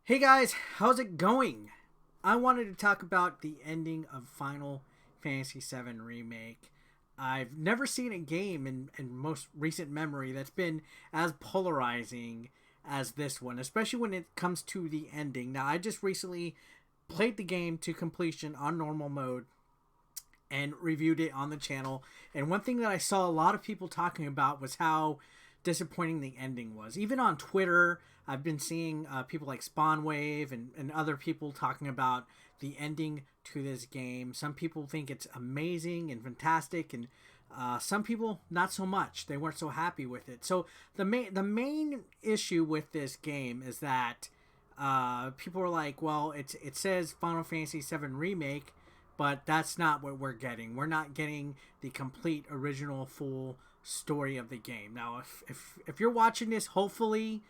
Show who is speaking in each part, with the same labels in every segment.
Speaker 1: Hey guys, how's it going? I wanted to talk about the ending of Final Fantasy VII Remake. I've never seen a game in most recent memory that's been as polarizing as this one, especially when it comes to the ending. Now, I just recently played the game to completion on normal mode and reviewed it on the channel. And one thing that I saw a lot of people talking about was how disappointing the ending was. Even on Twitter, I've been seeing people like Spawnwave and other people talking about the ending to this game. Some people think it's amazing and fantastic, and some people not so much. They weren't so happy with it. So the main issue with this game is that people are like, well, it says Final Fantasy VII Remake, but that's not what we're getting. We're not getting the complete original full story of the game. Now, if you're watching this, hopefully,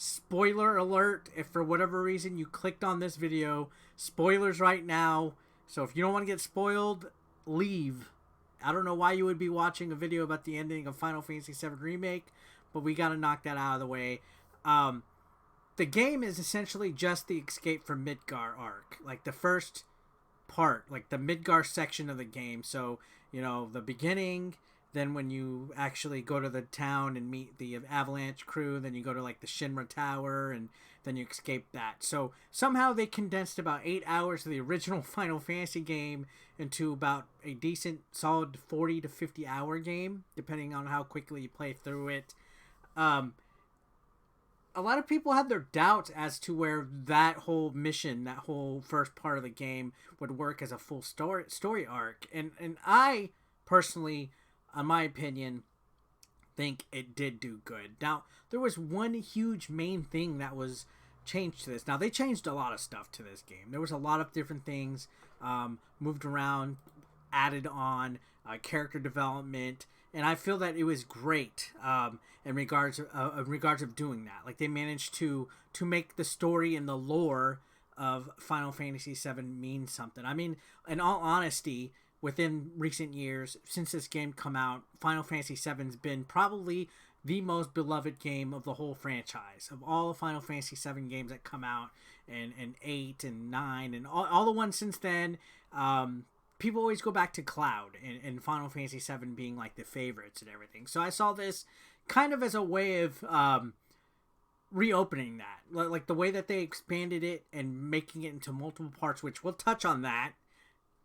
Speaker 1: spoiler alert, if for whatever reason you clicked on this video, spoilers right now. So if you don't want to get spoiled, leave. I don't know why you would be watching a video about the ending of Final Fantasy VII Remake, but we got to knock that out of the way. The game is essentially just the Escape from Midgar arc, like the first part, like the Midgar section of the game. So, the beginning, then when you actually go to the town and meet the Avalanche crew, then you go to like the Shinra Tower, and then you escape that. So somehow they condensed about 8 hours of the original Final Fantasy game into about a decent, solid 40 to 50 hour game, depending on how quickly you play through it. A lot of people had their doubts as to where that whole mission, that whole first part of the game, would work as a full story arc. And I personally, in my opinion, think it did do good. Now, there was one huge main thing that was changed to this. Now, they changed a lot of stuff to this game. There was a lot of different things moved around, added on, character development, and I feel that it was great in regards of doing that. Like, they managed to make the story and the lore of Final Fantasy VII mean something. I mean, in all honesty, within recent years, since this game come out, Final Fantasy VII's been probably the most beloved game of the whole franchise. Of all the Final Fantasy VII games that come out, and 8 and 9, and all the ones since then, people always go back to Cloud and Final Fantasy VII being like the favorites and everything. So I saw this kind of as a way of reopening that. Like the way that they expanded it and making it into multiple parts, which we'll touch on that.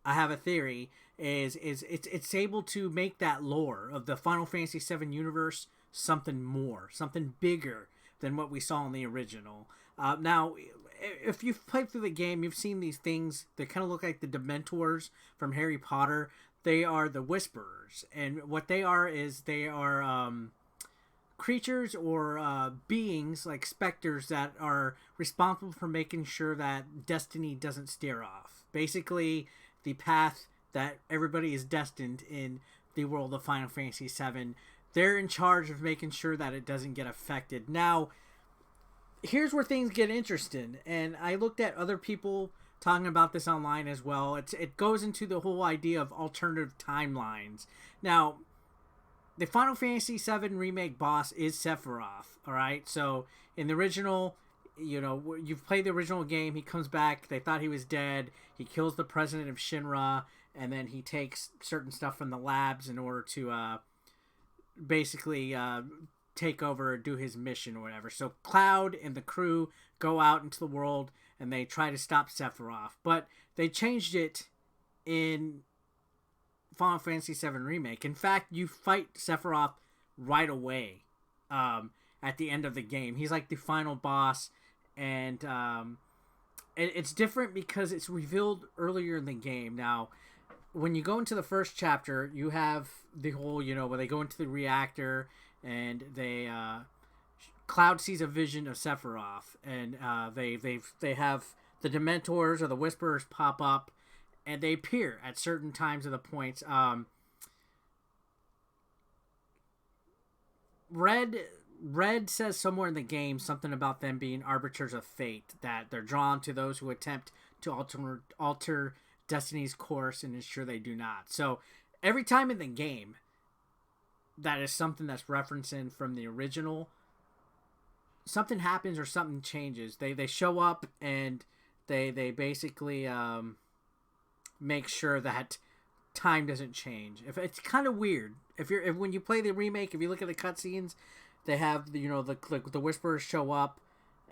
Speaker 1: I have a theory, is it's able to make that lore of the Final Fantasy VII universe something more, something bigger than what we saw in the original. Now, if you've played through the game, you've seen these things. They kind of look like the Dementors from Harry Potter. They are the Whisperers, and what they are is they are creatures or beings, like specters, that are responsible for making sure that destiny doesn't steer off. Basically, the path that everybody is destined in the world of Final Fantasy VII. They're in charge of making sure that it doesn't get affected. Now, here's where things get interesting, and I looked at other people talking about this online as well. It goes into the whole idea of alternative timelines. Now, the Final Fantasy VII Remake boss is Sephiroth, alright? So, in the original, you've played the original game, he comes back, they thought he was dead, he kills the president of Shinra, and then he takes certain stuff from the labs in order to basically take over or do his mission or whatever. So Cloud and the crew go out into the world and they try to stop Sephiroth, but they changed it in Final Fantasy VII Remake. In fact, you fight Sephiroth right away at the end of the game. He's like the final boss, and it's different because it's revealed earlier in the game. Now, when you go into the first chapter, you have the whole, where they go into the reactor and they Cloud sees a vision of Sephiroth, and they have the Dementors or the Whisperers pop up, and they appear at certain times of the points. Red says somewhere in the game something about them being arbiters of fate, that they're drawn to those who attempt to alter Destiny's course and ensure they do not. So every time in the game, that is something that's referencing from the original. something happens or something changes. They show up and they basically make sure that time doesn't change. If it's kind of weird. If when you play the remake, if you look at the cutscenes, they have the Whisperers show up,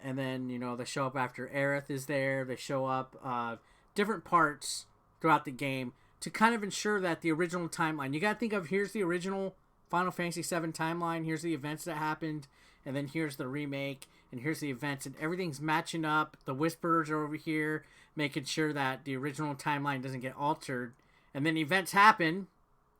Speaker 1: and then they show up after Aerith is there. They show up different parts throughout the game to kind of ensure that the original timeline. You got to think of, here's the original Final Fantasy VII timeline. Here's the events that happened, and then here's the remake, and here's the events, and everything's matching up. The Whisperers are over here making sure that the original timeline doesn't get altered, and then events happen,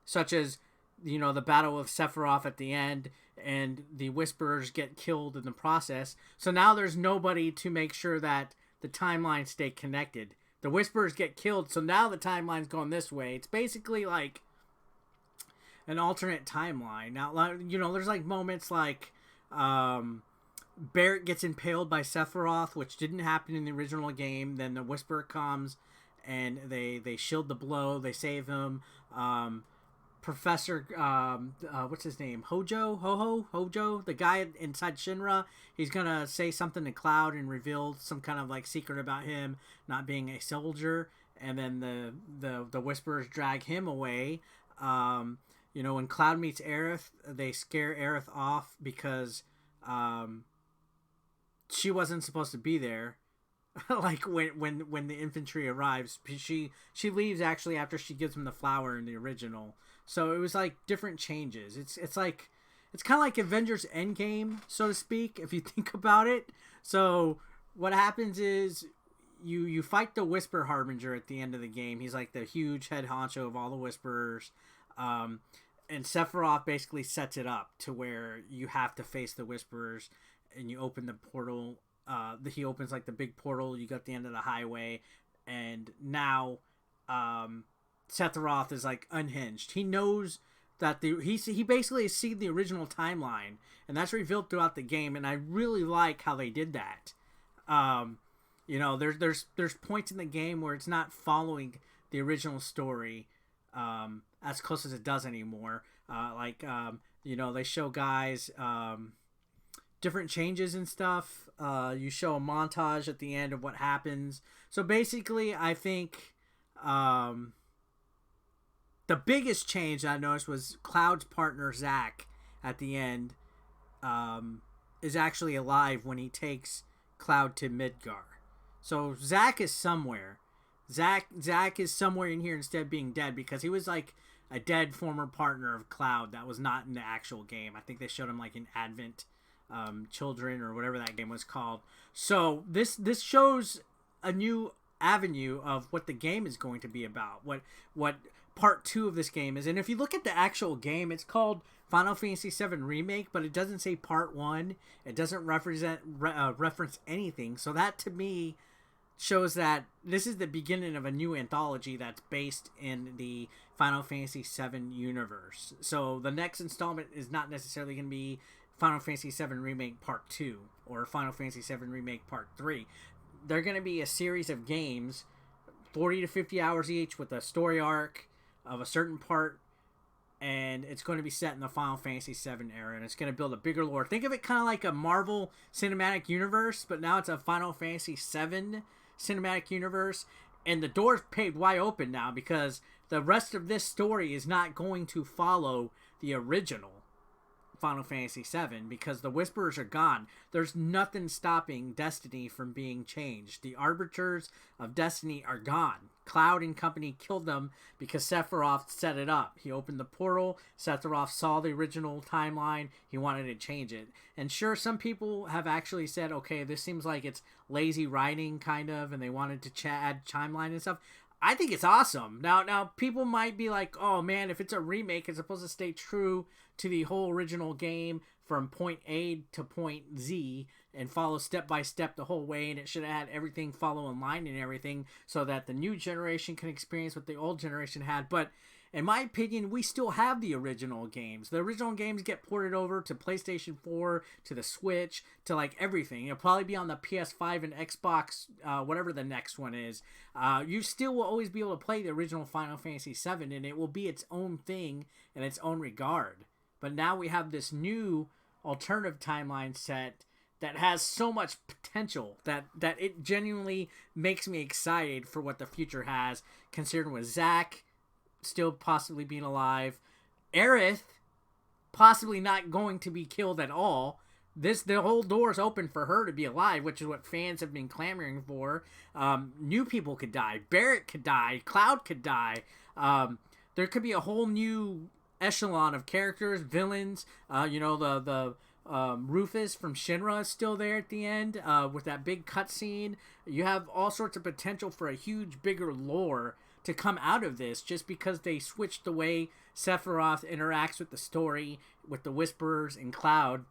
Speaker 1: such as the battle of Sephiroth at the end, and the Whisperers get killed in the process. So now there's nobody to make sure that the timelines stay connected. The Whisperers get killed, so now the timeline's going this way. It's basically like an alternate timeline. Now, there's like moments like Barrett gets impaled by Sephiroth, which didn't happen in the original game. Then the Whisperer comes, and they shield the blow. They save him. Professor, what's his name? Hojo? The guy inside Shinra, he's gonna say something to Cloud and reveal some kind of like secret about him not being a soldier, and then the Whisperers drag him away. When Cloud meets Aerith, they scare Aerith off because she wasn't supposed to be there. Like when the infantry arrives, she leaves actually after she gives him the flower in the original. So it was like different changes. It's kind of like Avengers Endgame, so to speak, if you think about it. So what happens is you fight the Whisper Harbinger at the end of the game. He's like the huge head honcho of all the Whisperers. And Sephiroth basically sets it up to where you have to face the Whisperers, and you open the portal. He opens like the big portal. You go at the end of the highway, and now Sephiroth is like unhinged. He knows that he basically has seen the original timeline, and that's revealed throughout the game. And I really like how they did that. There's points in the game where it's not following the original story as close as it does anymore. They show guys different changes and stuff. You show a montage at the end of what happens. So basically, I think the biggest change I noticed was Cloud's partner, Zack, at the end, is actually alive when he takes Cloud to Midgar. So Zack is somewhere. Zack is somewhere in here instead of being dead, because he was like a dead former partner of Cloud that was not in the actual game. I think they showed him like in Advent Children or whatever that game was called. So this shows a new avenue of what the game is going to be about, what part 2 of this game is. And if you look at the actual game, it's called Final Fantasy VII Remake, but it doesn't say part 1. It doesn't reference anything. So that to me shows that this is the beginning of a new anthology that's based in the Final Fantasy VII universe. So the next installment is not necessarily going to be Final Fantasy VII Remake Part 2 or Final Fantasy VII Remake Part 3. They're going to be a series of games, 40 to 50 hours each, with a story arc of a certain part, and it's going to be set in the Final Fantasy VII era, and it's going to build a bigger lore. Think of it kind of like a Marvel Cinematic Universe, but now it's a Final Fantasy VII Cinematic Universe, and the door's paved wide open now, because the rest of this story is not going to follow the original Final Fantasy VII, because the Whisperers are gone. There's nothing stopping Destiny from being changed. The Arbiters of Destiny are gone. Cloud and company killed them because Sephiroth set it up. He opened the portal. Sephiroth saw the original timeline. He wanted to change it. And sure, some people have actually said, okay, this seems like it's lazy writing, kind of, and they wanted to add timeline and stuff. I think it's awesome. Now, people might be like, oh man, if it's a remake, it's supposed to stay true to the whole original game from point A to point Z and follow step by step the whole way, and it should have had everything follow in line and everything so that the new generation can experience what the old generation had. But in my opinion, we still have the original games. The original games get ported over to PlayStation 4, to the Switch, to like everything. It'll probably be on the PS5 and Xbox, whatever the next one is. You still will always be able to play the original Final Fantasy VII, and it will be its own thing in its own regard. But now we have this new alternative timeline set that has so much potential that it genuinely makes me excited for what the future has, considering with Zack still possibly being alive, Aerith possibly not going to be killed at all. The whole door is open for her to be alive, which is what fans have been clamoring for. New people could die. Barrett could die. Cloud could die. There could be a whole new echelon of characters, villains. The Rufus from Shinra is still there at the end with that big cutscene. You have all sorts of potential for a huge, bigger lore to come out of this, just because they switched the way Sephiroth interacts with the story, with the Whisperers and Cloud.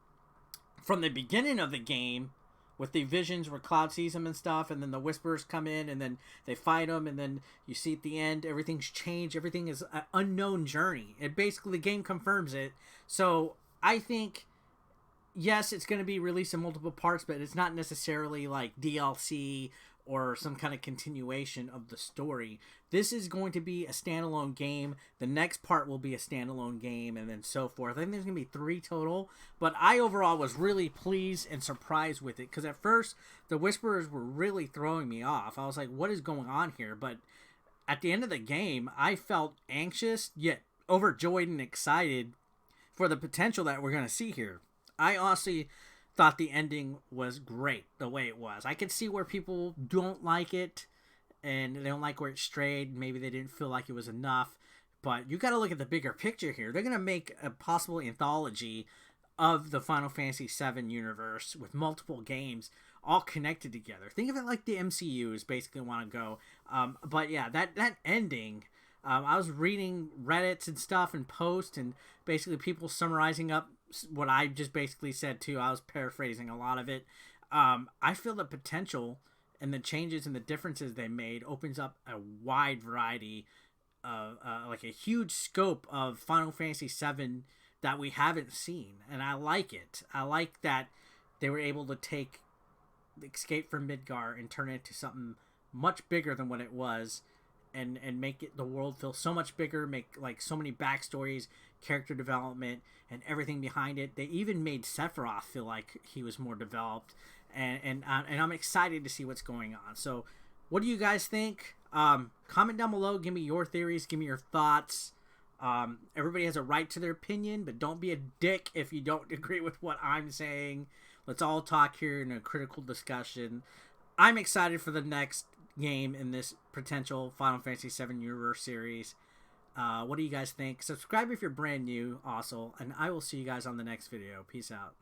Speaker 1: From the beginning of the game, with the visions where Cloud sees him and stuff, and then the Whisperers come in, and then they fight him, and then you see at the end, everything's changed. Everything is an unknown journey. It basically, the game confirms it. So I think, yes, it's going to be released in multiple parts, but it's not necessarily like DLC or some kind of continuation of the story. This is going to be a standalone game. The next part will be a standalone game, and then so forth. I think there's going to be 3 total, but I overall was really pleased and surprised with it, because at first, the Whisperers were really throwing me off. I was like, what is going on here? But at the end of the game, I felt anxious, yet overjoyed and excited for the potential that we're going to see here. I honestly thought the ending was great the way it was. I could see where people don't like it and they don't like where it strayed. Maybe they didn't feel like it was enough, but you got to look at the bigger picture here. They're going to make a possible anthology of the Final Fantasy VII universe with multiple games all connected together. Think of it like the MCU is basically want to go. But yeah, that ending, I was reading Reddits and stuff and posts, and basically people summarizing up what I just basically said too. I was paraphrasing a lot of it. I feel the potential and the changes and the differences they made opens up a wide variety of like a huge scope of Final Fantasy VII that we haven't seen, and I like it. I like that they were able to take Escape from Midgar and turn it into something much bigger than what it was, and make it, the world feel so much bigger, make like so many backstories, character development, and everything behind it. They even made Sephiroth feel like he was more developed, and I'm excited to see what's going on. So what do you guys think? Comment down below, give me your theories, give me your thoughts. Everybody has a right to their opinion, but don't be a dick if you don't agree with what I'm saying. Let's all talk here in a critical discussion. I'm excited for the next game in this potential Final Fantasy VII Universe series. What do you guys think? Subscribe if you're brand new also, and I will see you guys on the next video. Peace out.